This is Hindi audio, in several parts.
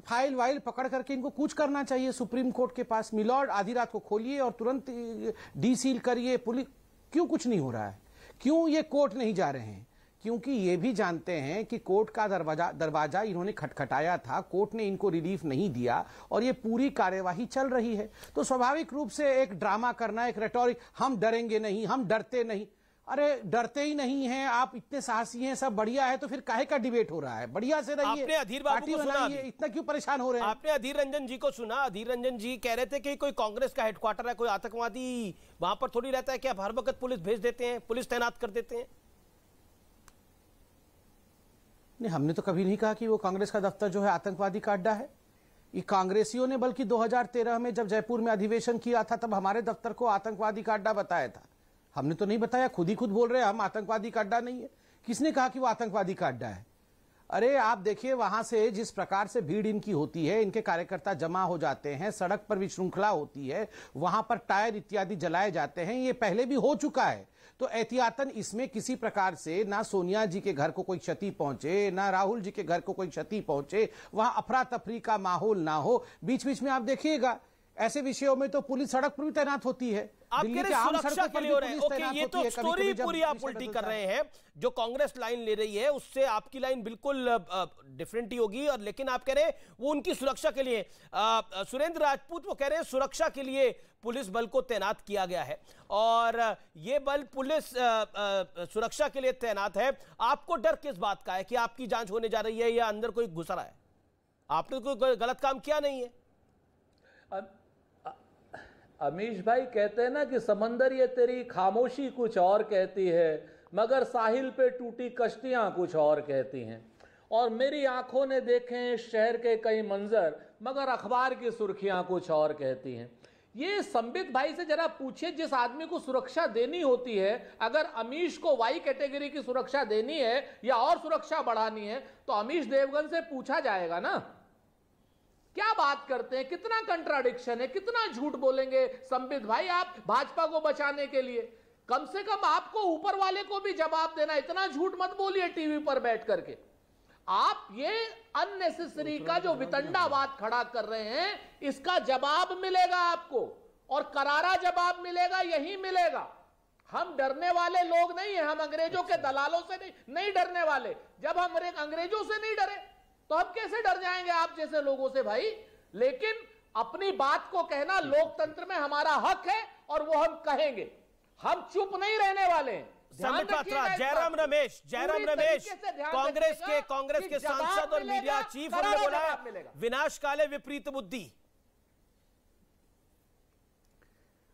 फाइल वाइल पकड़ करके इनको कूच करना चाहिए सुप्रीम कोर्ट के पास। मिलॉर्ड, आधी रात को खोलिए और तुरंत डी सील करिए। पुलिस क्यों कुछ नहीं हो रहा है? क्यों ये कोर्ट नहीं जा रहे हैं? क्योंकि ये भी जानते हैं कि कोर्ट का दरवाजा इन्होंने खटखटाया था, कोर्ट ने इनको रिलीफ नहीं दिया और ये पूरी कार्यवाही चल रही है। तो स्वाभाविक रूप से एक ड्रामा करना, एक रेटोरिक, हम डरेंगे नहीं, हम डरते नहीं। अरे डरते ही नहीं हैं आप, इतने साहसी हैं, सब बढ़िया है, तो फिर काहे का डिबेट हो रहा है? बढ़िया से रहिए, आपने अधीर बाबू को सुना? इतना क्यों परेशान हो रहे हैं? आपने अधीर रंजन जी को सुना? अधीर रंजन जी कह रहे थे कि कोई कांग्रेस का हेडक्वार्टर है, कोई आतंकवादी वहां पर थोड़ी रहता है कि आप हर वक्त पुलिस भेज देते हैं, पुलिस तैनात कर देते हैं। नहीं, हमने तो कभी नहीं कहा कि वो कांग्रेस का दफ्तर जो है आतंकवादी का अड्डा है। ये कांग्रेसियों ने बल्कि 2013 में जब जयपुर में अधिवेशन किया था तब हमारे दफ्तर को आतंकवादी का अड्डा बताया था। हमने तो नहीं बताया, खुद ही खुद बोल रहे हैं हम आतंकवादी का अड्डा नहीं है। किसने कहा कि वो आतंकवादी का अड्डा है? अरे आप देखिए, वहां से जिस प्रकार से भीड़ इनकी होती है, इनके कार्यकर्ता जमा हो जाते हैं, सड़क पर विशृंखला होती है, वहां पर टायर इत्यादि जलाए जाते हैं, ये पहले भी हो चुका है। तो एहतियातन इसमें किसी प्रकार से ना सोनिया जी के घर को कोई क्षति पहुंचे, ना राहुल जी के घर को कोई क्षति पहुंचे, वहां अफरा तफरी का माहौल ना हो। बीच बीच में आप देखिएगा ऐसे विषयों में तो पुलिस सड़क पर भी तैनात होती है। आप कह रहे सुरक्षा के लिए हो रहे हैं। ओके, ये तो स्टोरी पूरी आप उल्टी कर रहे हैं। जो कांग्रेस लाइन ले रही है उससे आपकी लाइन बिल्कुल डिफरेंट ही होगी। और लेकिन आप कह रहे हैं वो उनकी सुरक्षा के लिए। सुरेंद्र राजपूत वो कह रहे हैं सुरक्षा के लिए पुलिस बल को तैनात किया गया है और ये बल पुलिस सुरक्षा के लिए तैनात है। आपको डर किस बात का है कि आपकी जांच होने जा रही है या अंदर कोई घुस रहा है? आपने कोई गलत काम किया नहीं है। अमीश भाई कहते हैं ना कि समंदर ये तेरी खामोशी कुछ और कहती है, मगर साहिल पे टूटी कश्तियां कुछ और कहती हैं। और मेरी आंखों ने देखे हैं शहर के कई मंजर, मगर अखबार की सुर्खियां कुछ और कहती हैं। ये संबित भाई से जरा पूछिए, जिस आदमी को सुरक्षा देनी होती है, अगर अमीश को वाई कैटेगरी की सुरक्षा देनी है या और सुरक्षा बढ़ानी है तो अमीश देवगन से पूछा जाएगा ना। क्या बात करते हैं, कितना कंट्राडिक्शन है, कितना झूठ बोलेंगे संबित भाई आप भाजपा को बचाने के लिए। कम से कम आपको ऊपर वाले को भी जवाब देना, इतना झूठ मत बोलिए टीवी पर बैठ करके। आप ये अननेसेसरी का जो वितंडावाद खड़ा कर रहे हैं, इसका जवाब मिलेगा आपको और करारा जवाब मिलेगा, यही मिलेगा। हम डरने वाले लोग नहीं है, हम अंग्रेजों के दलालों से नहीं डरने वाले। जब हम अंग्रेजों से नहीं डरे तो हम कैसे डर जाएंगे आप जैसे लोगों से भाई। लेकिन अपनी बात को कहना लोकतंत्र में हमारा हक है और वो हम कहेंगे, हम चुप नहीं रहने वाले हैं। जयराम रमेश कांग्रेस के सांसद और मीडिया चीफ ने बोला विनाश काले विपरीत बुद्धि।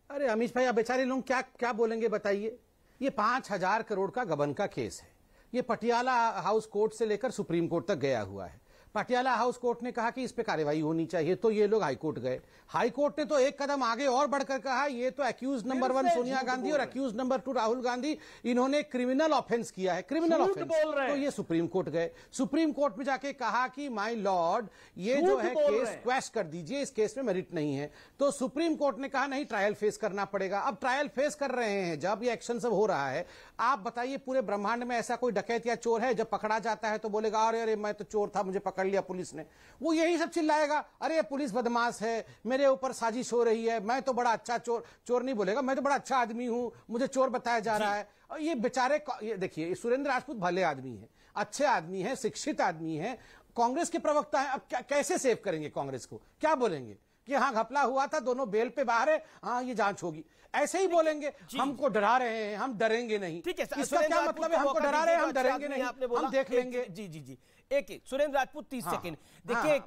अरे अमीश भाई, अब बेचारे लोग क्या क्या बोलेंगे बताइए। ये 5,000 करोड़ का गबन का केस है। ये पटियाला हाउस कोर्ट से लेकर सुप्रीम कोर्ट तक गया हुआ है। पटियाला हाउस कोर्ट ने कहा कि इस पे कार्रवाई होनी चाहिए, तो ये लोग हाईकोर्ट गए। हाईकोर्ट ने तो एक कदम आगे और बढ़कर कहा ये तो अक्यूज नंबर 1 सोनिया गांधी और अक्यूज नंबर 2 राहुल गांधी, इन्होंने क्रिमिनल ऑफेंस किया है, क्रिमिनल ऑफेंस। तो ये सुप्रीम कोर्ट गए। सुप्रीम कोर्ट में जाके कहा कि माय लॉर्ड, ये जो है केस क्वैश कर दीजिए, इस केस में मेरिट नहीं है। तो सुप्रीम कोर्ट ने कहा नहीं, ट्रायल फेस करना पड़ेगा। अब ट्रायल फेस कर रहे हैं जब ये एक्शन सब हो रहा है। आप बताइए पूरे ब्रह्मांड में ऐसा कोई डकैत या चोर है जब पकड़ा जाता है तो बोलेगा अरे अरे मैं तो चोर था, मुझे पकड़ लिया पुलिस ने? वो यही सब चिल्लाएगा, अरे पुलिस बदमाश है, मेरे ऊपर साजिश हो रही है, मैं तो बड़ा अच्छा चोर नहीं बोलेगा, मैं तो बड़ा अच्छा आदमी हूं, मुझे चोर बताया जा रहा है। और ये बेचारे, ये देखिए सुरेंद्र राजपूत भले आदमी है, अच्छे आदमी है, शिक्षित आदमी है, कांग्रेस के प्रवक्ता है। अब कैसे सेव करेंगे कांग्रेस को? क्या बोलेंगे कि हाँ घपला हुआ था, दोनों बेल पे बाहर है, हाँ ये जांच होगी, ऐसे ही बोलेंगे। हमको डरा रहे हैं, हम डरेंगे नहीं। ठीक है, इसका क्या मतलब है? हमको डरा रहे हैं, हम डरेंगे नहीं, हम देख लेंगे। जी जी जी, एक सुरेंद्र राजपूत 30 सेकंड। देखिए,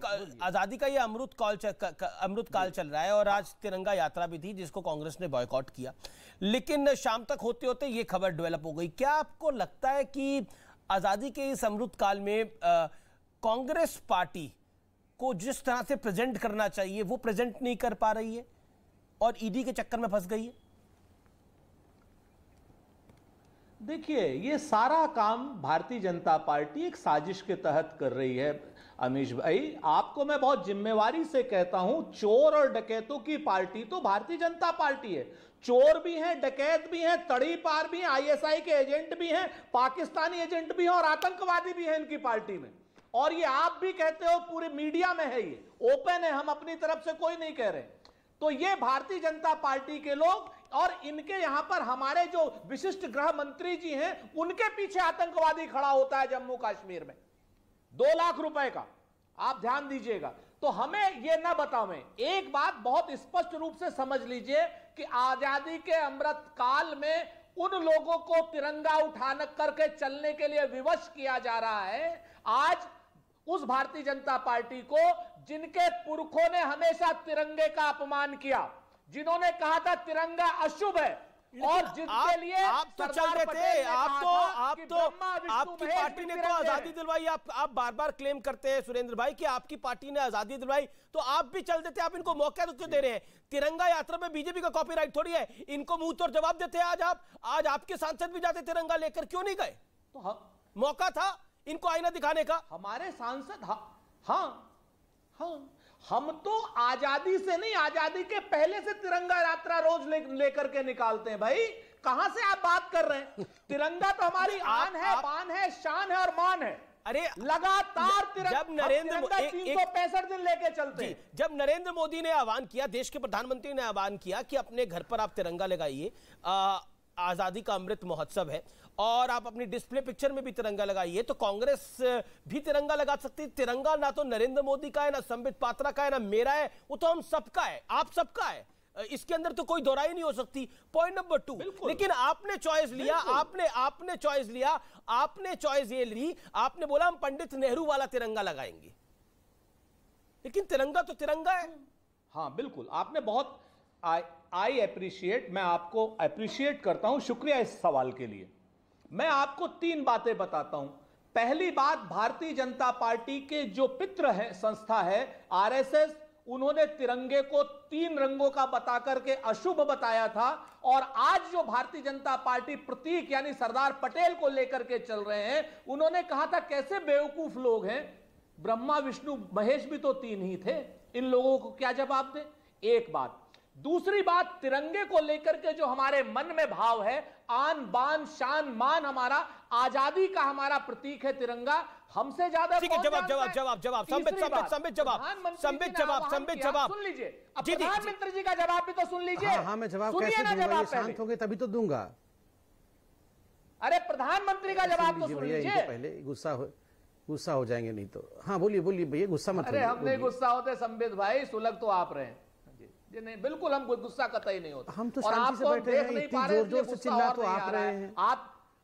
आजादी का ये अमृत काल चल रहा है और आज तिरंगा यात्रा भी थी जिसको कांग्रेस ने बॉयकॉट किया, लेकिन शाम तक होते होते ये खबर डेवलप हो गई। क्या आपको लगता है कि आजादी के इस अमृत काल में कांग्रेस पार्टी को जिस तरह से प्रेजेंट करना चाहिए वो प्रेजेंट नहीं कर पा रही है और ईडी के चक्कर में फंस गई है? देखिए, ये सारा काम भारतीय जनता पार्टी एक साजिश के तहत कर रही है। अमीश भाई, आपको मैं बहुत जिम्मेवारी से कहता हूं, चोर और डकैतों की पार्टी तो भारतीय जनता पार्टी है। चोर भी हैं, डकैत भी हैं, तड़ीपार भी हैं, आईएसआई के एजेंट भी हैं, पाकिस्तानी एजेंट भी हैं और आतंकवादी भी हैं इनकी पार्टी में। और ये आप भी कहते हो, पूरे मीडिया में है, ये ओपन है, हम अपनी तरफ से कोई नहीं कह रहे। तो ये भारतीय जनता पार्टी के लोग और इनके यहां पर हमारे जो विशिष्ट गृह मंत्री जी हैं, उनके पीछे आतंकवादी खड़ा होता है जम्मू कश्मीर में 2 लाख रुपए का। आप ध्यान दीजिएगा। तो हमें यह ना बतावें, एक बात बहुत स्पष्ट रूप से समझ लीजिए कि आजादी के अमृत काल में उन लोगों को तिरंगा उठाने करके चलने के लिए विवश किया जा रहा है। आज उस भारतीय जनता पार्टी को जिनके पुरखों ने हमेशा तिरंगे का अपमान किया, जिन्होंने कहा था तिरंगा अशुभ है, और जिनके लिए आप तो चल रहे थे, आपकी पार्टी ने तो आजादी दिलवाई। आप बार बार क्लेम करते हैं सुरेंद्र भाई कि आपकी पार्टी ने आजादी दिलवाई, तो आप भी चल देते, आप इनको मौका तो क्यों दे रहे हैं? तिरंगा यात्रा में बीजेपी का कॉपीराइट थोड़ी है, इनको मुंह तोड़ जवाब देते हैं। आज आपके सांसद भी जाते तिरंगा लेकर, क्यों नहीं गए? तो मौका था इनको आईना दिखाने का। हमारे सांसद हाँ, हम तो आजादी से नहीं, आजादी के पहले से तिरंगा यात्रा रोज लेकर के निकालते हैं भाई। कहां से आप बात कर रहे हैं? तिरंगा तो हमारी आन है, बान है, शान है और मान है। अरे लगातार जब नरेंद्र 365 दिन लेके चलते हैं। जब नरेंद्र मोदी ने आह्वान किया, देश के प्रधानमंत्री ने आह्वान किया कि अपने घर पर आप तिरंगा लगाइए, आजादी का अमृत महोत्सव है और आप अपनी डिस्प्ले पिक्चर में भी तिरंगा लगाइए, तो कांग्रेस भी तिरंगा लगा सकती है। तिरंगा ना तो नरेंद्र मोदी का है, ना संबित पात्रा का है, ना मेरा है, वो तो हम सबका है, आप सबका है, इसके अंदर तो कोई दोहराई नहीं हो सकती। पॉइंट नंबर 2, लेकिन आपने चॉइस लिया, आपने चॉइस लिया, आपने चॉइस ये ली, आपने बोला हम पंडित नेहरू वाला तिरंगा लगाएंगे, लेकिन तिरंगा तो तिरंगा है। हाँ बिल्कुल, आपने बहुत आई अप्रिशिएट, मैं आपको अप्रिशिएट करता हूं, शुक्रिया इस सवाल के लिए। मैं आपको 3 बातें बताता हूं। पहली बात, भारतीय जनता पार्टी के जो पितृ है, संस्था है आरएसएस, उन्होंने तिरंगे को 3 रंगों का बता करके अशुभ बताया था, और आज जो भारतीय जनता पार्टी प्रतीक यानी सरदार पटेल को लेकर के चल रहे हैं, उन्होंने कहा था कैसे बेवकूफ लोग हैं, ब्रह्मा विष्णु महेश भी तो 3 ही थे, इन लोगों को क्या जवाब दें? एक बात। दूसरी बात, तिरंगे को लेकर के जो हमारे मन में भाव है, आन बान शान मान, हमारा आजादी का हमारा प्रतीक है तिरंगा, हमसे ज्यादा ठीक है। जवाब संबित जवाब सुन लीजिए। अब प्रधानमंत्री जी का जवाब भी तो सुन लीजिए। हाँ, मैं जवाब कैसे दूंगा? ये शांत होंगे तभी तो दूंगा। अरे प्रधानमंत्री का जवाब तो सुन लीजिए। पहले गुस्सा हो जाएंगे, नहीं तो। हाँ बोलिए भैया, गुस्सा मत। अरे हम नहीं गुस्सा होते संबित भाई, सुलग तो आप रहे हैं जी। नहीं, बिल्कुल हम गुस्सा कतई नहीं होता। हम तो शांति से बैठे हैं, इतनी जोर से चिल्ला तो आप रहे हैं।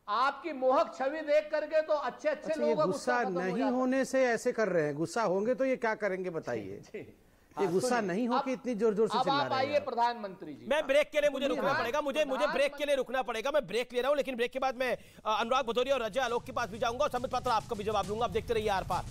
आपकी मोहक छवि देख करके तो अच्छे लोगों का गुस्सा नहीं होने से ऐसे कर रहे हैं। गुस्सा होंगे तो ये क्या करेंगे बताइए? ये गुस्सा नहीं हो कि इतनी जोर से चिल्ला रहे हैं। आइए प्रधानमंत्री जी, मैं ब्रेक के लिए मुझे रुकना पड़ेगा, मुझे ब्रेक के लिए रुकना पड़ेगा, मैं ब्रेक ले रहा हूं, लेकिन ब्रेक के बाद मैं अनुराग भदौरिया और अजय आलोक के पास भी जाऊंगा और संबित पात्रा आपका भी जवाब लूंगा। आप देखते रहिए आर पार।